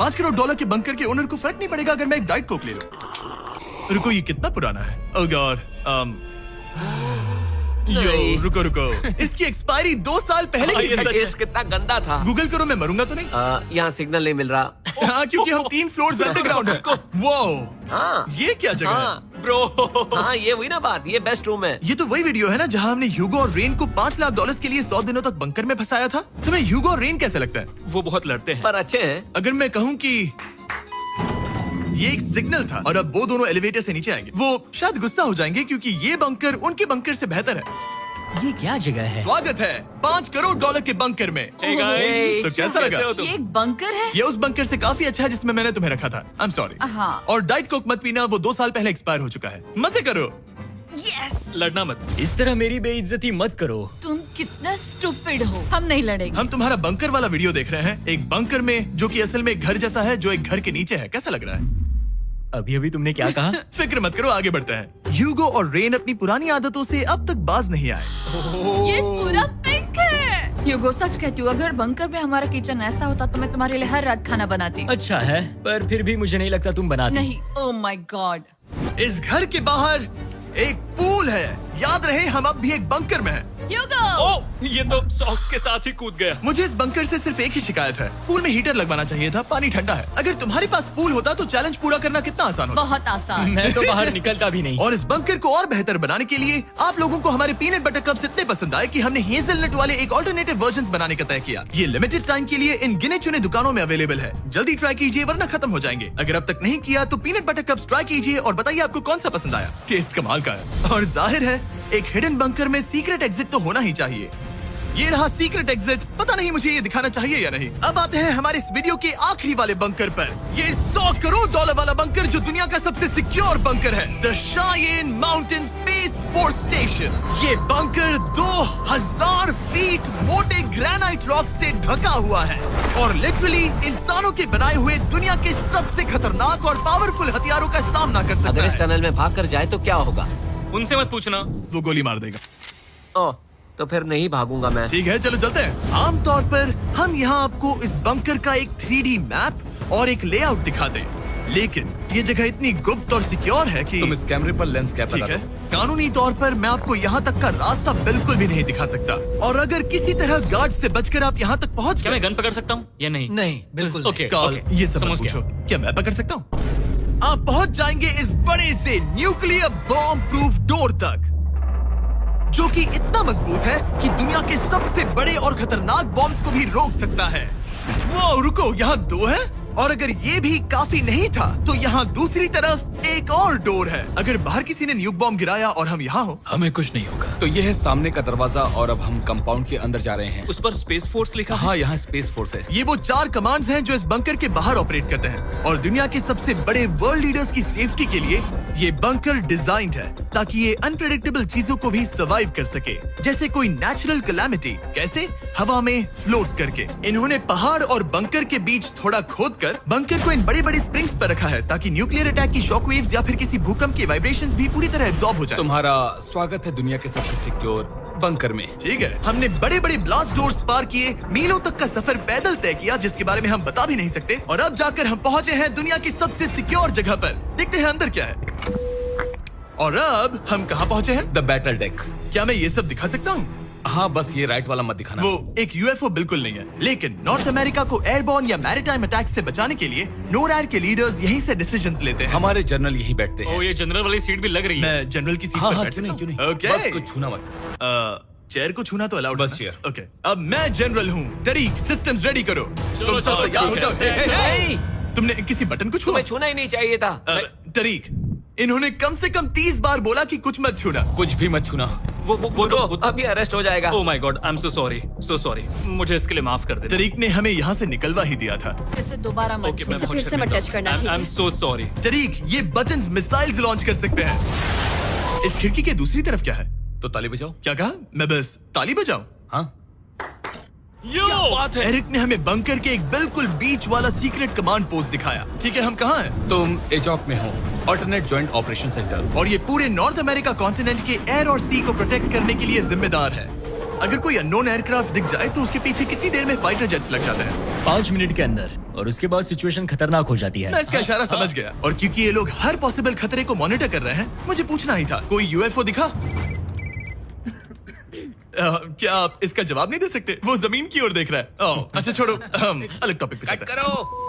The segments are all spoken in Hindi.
5 करोड़ डॉलर के बंकर के ओनर को फर्क नहीं पड़ेगा अगर मैं एक डाइट कोक ले लूं। रुको, ये कितना पुराना है? ओह गॉड, यो रुको, इसकी एक्सपायरी 2 साल पहले की थी। टेस्ट कितना गंदा था। गूगल करो, मैं मरूंगा तो नहीं। यहाँ सिग्नल नहीं मिल रहा। हाँ, क्योंकि हम 3 फ्लोर्स अंडरग्राउंड है। वो हाँ, ये क्या जगह है? ब्रो, हाँ ये हुई ना बात, ये बेस्ट रूम है। ये तो वही वीडियो है ना जहाँ हमने ह्यूगो और रेन को $5 लाख के लिए 100 दिनों तक बंकर में फंसाया था। तुम्हें ह्यूगो और रेन कैसे लगता है? वो बहुत लड़ते हैं पर अच्छे हैं। अगर मैं कहूँ कि ये एक सिग्नल था और अब वो दोनों एलिवेटर से नीचे आएंगे, वो शायद गुस्सा हो जाएंगे क्योंकि ये बंकर उनके बंकर से बेहतर है। ये क्या जगह है? स्वागत है $5 करोड़ के बंकर में। Hey guys, तो कैसा लगा? कैसे हो तुम? ये एक बंकर है? ये उस बंकर से काफी अच्छा है जिसमें मैंने तुम्हें रखा था। I am sorry. हाँ। और डाइट कोक मत पीना, वो 2 साल पहले एक्सपायर हो चुका है। मजे करो। यस। लड़ना मत। इस तरह मेरी बेइज्जती मत करो। तुम कितना स्टूपिड हो। हम नहीं लड़ेंगे। हम तुम्हारा बंकर वाला वीडियो देख रहे हैं, एक बंकर में जो कि असल में एक घर जैसा है जो एक घर के नीचे है। कैसा लग रहा है? अभी तुमने क्या कहा? फिक्र मत करो, आगे बढ़ते हैं। ह्यूगो और रेन अपनी पुरानी आदतों से अब तक बाज नहीं आए। ये पूरा पिंक है। ह्यूगो, सच कहती हूँ, अगर बंकर में हमारा किचन ऐसा होता तो मैं तुम्हारे लिए हर रात खाना बनाती। अच्छा है, पर फिर भी मुझे नहीं लगता तुम बनाती। नहीं। Oh my God. इस घर के बाहर एक पूल है। याद रहे, हम अब भी एक बंकर में हैं। ह्यूगो। ओ, ये तो सॉक्स के साथ ही कूद गया। मुझे इस बंकर से सिर्फ एक ही शिकायत है, पूल में हीटर लगवाना चाहिए था, पानी ठंडा है। अगर तुम्हारे पास पूल होता तो चैलेंज पूरा करना कितना आसान होता। बहुत आसान। मैं तो बाहर निकलता भी नहीं। और इस बंकर को और बेहतर बनाने के लिए आप लोगों को हमारे पीनट बटर कप्स इतने पसंद आए कि हमने हेजलनट वाले एक ऑल्टरनेटिव वर्जन्स बनाने का तय किया। ये लिमिटेड टाइम के लिए इन गिने चुने दुकानों में अवेलेबल है। जल्दी ट्राई कीजिए वरना खत्म हो जाएंगे। अगर अब तक नहीं किया तो पीनट बटर कप्स ट्राई कीजिए और बताइए आपको कौन सा पसंद आया। टेस्ट कमाल का है और जाहिर है एक हिडन बंकर में सीक्रेट एग्जिट तो होना ही चाहिए। ये रहा सीक्रेट एग्जिट। पता नहीं मुझे ये दिखाना चाहिए या नहीं। अब आते हैं हमारे इस वीडियो के आखिरी वाले बंकर पर। ये $100 करोड़ वाला बंकर जो दुनिया का सबसे सिक्योर बंकर है, the Cheyenne mountain space force station. ये बंकर 2000 फीट मोटे ग्रेनाइट रॉक से ढका हुआ है और लिटरली इंसानों के बनाए हुए दुनिया के सबसे खतरनाक और पावरफुल हथियारों का सामना कर सकता अगर इस है। टनल में भाग कर जाए तो क्या होगा? उनसे मत पूछना। वो गोली मार देगा। ओह, तो फिर नहीं भागूंगा मैं। ठीक है, चलो चलते हैं। आमतौर पर हम यहाँ आपको इस बंकर का एक 3D मैप और एक लेआउट दिखाते हैं, लेकिन ये जगह इतनी गुप्त और सिक्योर है कि तुम इस कैमरे पर लेंस कैप ठीक लगा है, दो। कानूनी तौर पर मैं आपको यहाँ तक का रास्ता बिल्कुल भी नहीं दिखा सकता। और अगर किसी तरह गार्ड से बचकर आप यहाँ तक पहुँच क्या गए, मैं गन पकड़ सकता हूँ या नहीं? नहीं, बिल्कुल ओके, कॉल ओके, ये सब मत समझ गया। पूछो। क्या मैं पकड़ सकता हूँ? आप पहुँच जाएंगे इस बड़े से न्यूक्लियर बॉम्ब प्रूफ डोर तक, जो कि इतना मजबूत है कि दुनिया के सबसे बड़े और खतरनाक बॉम्ब्स को भी रोक सकता है। वो रुको, यहाँ 2 है और अगर ये भी काफी नहीं था तो यहाँ दूसरी तरफ एक और डोर है। अगर बाहर किसी ने न्यूक बॉम्ब गिराया और हम यहाँ हो, हमें कुछ नहीं होगा। तो ये है सामने का दरवाजा और अब हम कंपाउंड के अंदर जा रहे हैं। उस पर स्पेस फोर्स लिखा है। हाँ, यहाँ स्पेस फोर्स है। ये वो 4 कमांड्स हैं जो इस बंकर के बाहर ऑपरेट करते हैं और दुनिया के सबसे बड़े वर्ल्ड लीडर्स की सेफ्टी के लिए ये बंकर डिजाइंड है ताकि ये अनप्रेडिक्टेबल चीजों को भी सर्वाइव कर सके, जैसे कोई नेचुरल कैलामिटी। कैसे? हवा में फ्लोट करके। इन्होंने पहाड़ और बंकर के बीच थोड़ा खोदकर बंकर को इन बड़े-बड़े स्प्रिंग्स पर रखा है ताकि न्यूक्लियर अटैक की शॉक वेव्स या फिर किसी भूकंप के वाइब्रेशंस भी पूरी तरह एब्जॉर्ब हो जाए। तुम्हारा स्वागत है दुनिया के सबसे सिक्योर बंकर में। ठीक है, हमने बड़े बड़े ब्लास्ट डोर्स पार किए, मीलों तक का सफर पैदल तय किया जिसके बारे में हम बता भी नहीं सकते, और अब जाकर हम पहुंचे हैं दुनिया की सबसे सिक्योर जगह पर। देखते हैं अंदर क्या है। और अब हम कहाँ पहुंचे हैं? The battle deck. क्या मैं ये सब दिखा सकता हूँ? हाँ, बस ये राइट वाला मत दिखाना। वो एक यूएफओ बिल्कुल नहीं है, लेकिन नॉर्थ अमेरिका को एयरबॉर्न या मैरीटाइम अटैक से बचाने के लिए नोरैड के लीडर्स यहीं से डिसीजंस लेते हैं। हमारे जनरल यहीं बैठते हैं। ओ, ये जनरल वाली सीट भी लग रही है। मैं जनरल की सीट हाँ पर हाँ, बैठ क्यों नहीं, क्यों सकता नहीं। हूँ? ओके। बस कुछ छूना मत। चेयर को छूना तो अलाउड बस है ना? chair। ओके, अब मैं जनरल हूँ। तरीक, सिस्टम्स रेडी करो। तुम सब चलो, तैयार हो ठीक जाओ। है। हे, हे, हे। नहीं, तुमने किसी बटन को छुआ? तुम्हें छूना ही नहीं चाहिए था। तरीक, इन्होंने कम से कम 30 बार बोला कि कुछ मत छूना। कुछ भी मत छूना। वो तो अभी अरेस्ट हो जाएगा। Oh my God, I am so sorry. मुझे इसके लिए माफ कर दे। तरीक ने हमें यहाँ से निकलवा ही दिया था। इसे दोबारा मत ओके, छू। मैं इसे बहुत फिर से मत शर्मिंदा टच करना, हूँ। ठीक आई एम है? So sorry. तरीक, ये बटन्स मिसाइल्स लॉन्च कर सकते हैं। इस खिड़की के दूसरी तरफ क्या है? तो ताली बजाओ। क्या कहा? मैं बस ताली बजाऊं? हाँ, यो बात है। एरिक ने हमें बंकर के एक बिल्कुल बीच वाला सीक्रेट कमांड पोस्ट दिखाया। ठीक है, हम कहाँ हैं? तुम एजॉक में हो, ऑल्टरनेट जॉइंट ऑपरेशन सेंटर। और ये पूरे नॉर्थ अमेरिका कॉन्टिनेंट के एयर और सी को प्रोटेक्ट करने के लिए जिम्मेदार है। अगर कोई अननोन एयरक्राफ्ट दिख जाए तो उसके पीछे कितनी देर में फाइटर जेट्स लग जाते हैं? 5 मिनट के अंदर, और उसके बाद सिचुएशन खतरनाक हो जाती मैं है। इसका इशारा समझ गया, और क्योंकि ये लोग हर पॉसिबल खतरे को मॉनिटर कर रहे हैं, मुझे पूछना ही था, कोई यूएफओ दिखा? क्या आप इसका जवाब नहीं दे सकते? वो जमीन की ओर देख रहा है। ओह, अच्छा छोड़ो, अलग टॉपिक पे चलते हैं।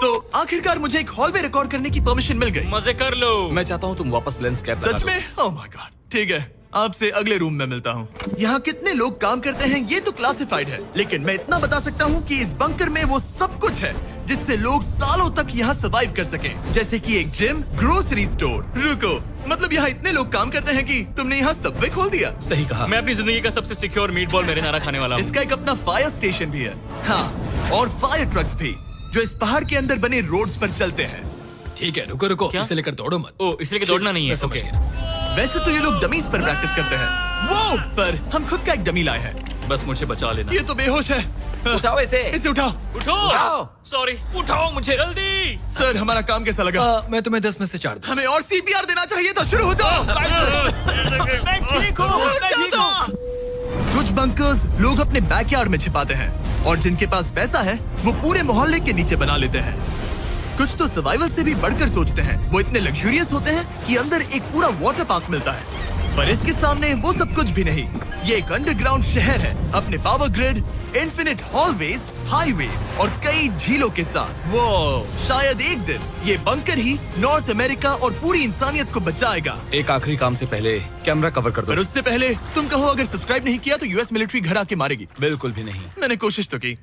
तो आखिरकार मुझे एक हॉलवे रिकॉर्ड करने की परमिशन मिल गई। मजे कर लो। मैं चाहता हूँ तुम वापस लेंस कैप लगा सच दो। में? ओह माय गॉड, ठीक है, आपसे अगले रूम में मिलता हूँ। यहाँ कितने लोग काम करते हैं ये तो क्लासिफाइड है, लेकिन मैं इतना बता सकता हूँ कि इस बंकर में वो सब कुछ है जिससे लोग सालों तक यहाँ सर्वाइव कर सके, जैसे कि एक जिम, ग्रोसरी स्टोर। रुको, मतलब यहाँ इतने लोग काम करते हैं कि तुमने यहाँ सबवे खोल दिया? सही कहा। मैं अपनी जिंदगी का सबसे सिक्योर मीट बॉल मेरे नारा खाने वाला हूँ। इसका एक अपना फायर स्टेशन भी है। हाँ, और फायर ट्रक्स भी, जो इस पहाड़ के अंदर बने रोड्स पर चलते हैं। ठीक है, रुको रुको, क्या? इसे लेकर दौड़ो मत। ओ, इसलिए कि दौड़ना नहीं है। मैं समझ ओके। गया। वैसे तो ये लोग डमीज पर प्रैक्टिस करते हैं, वो पर हम खुद का एक डमी लाए हैं। बस मुझे बचा लेना। ये तो बेहोश है। उठाओ इसे। इसे उठाओ। उठो। उठाओ। सॉरी, उठाओ मुझे जल्दी। सर, हमारा काम कैसा लगा? मैं तुम्हें 10 में से 4 दूं। हमें और सीपीआर देना चाहिए था। शुरू हो जाओ। मैं ठीक हूँ। कुछ बंकर्स लोग अपने बैकयार्ड में छिपाते हैं, और जिनके पास पैसा है वो पूरे मोहल्ले के नीचे बना लेते हैं। कुछ तो सर्वाइवल से भी बढ़कर सोचते हैं। वो इतने लग्जूरियस होते हैं कि अंदर एक पूरा वाटर पार्क मिलता है, पर इसके सामने वो सब कुछ भी नहीं। ये एक अंडरग्राउंड शहर है, अपने power grid, infinite hallways, highways और कई झीलों के साथ। वो शायद एक दिन ये बंकर ही नॉर्थ अमेरिका और पूरी इंसानियत को बचाएगा। एक आखिरी काम से पहले कैमरा कवर कर पर दो। उससे पहले तुम कहो, अगर सब्सक्राइब नहीं किया तो यूएस मिलिट्री घर आके मारेगी। बिल्कुल भी नहीं। मैंने कोशिश तो की।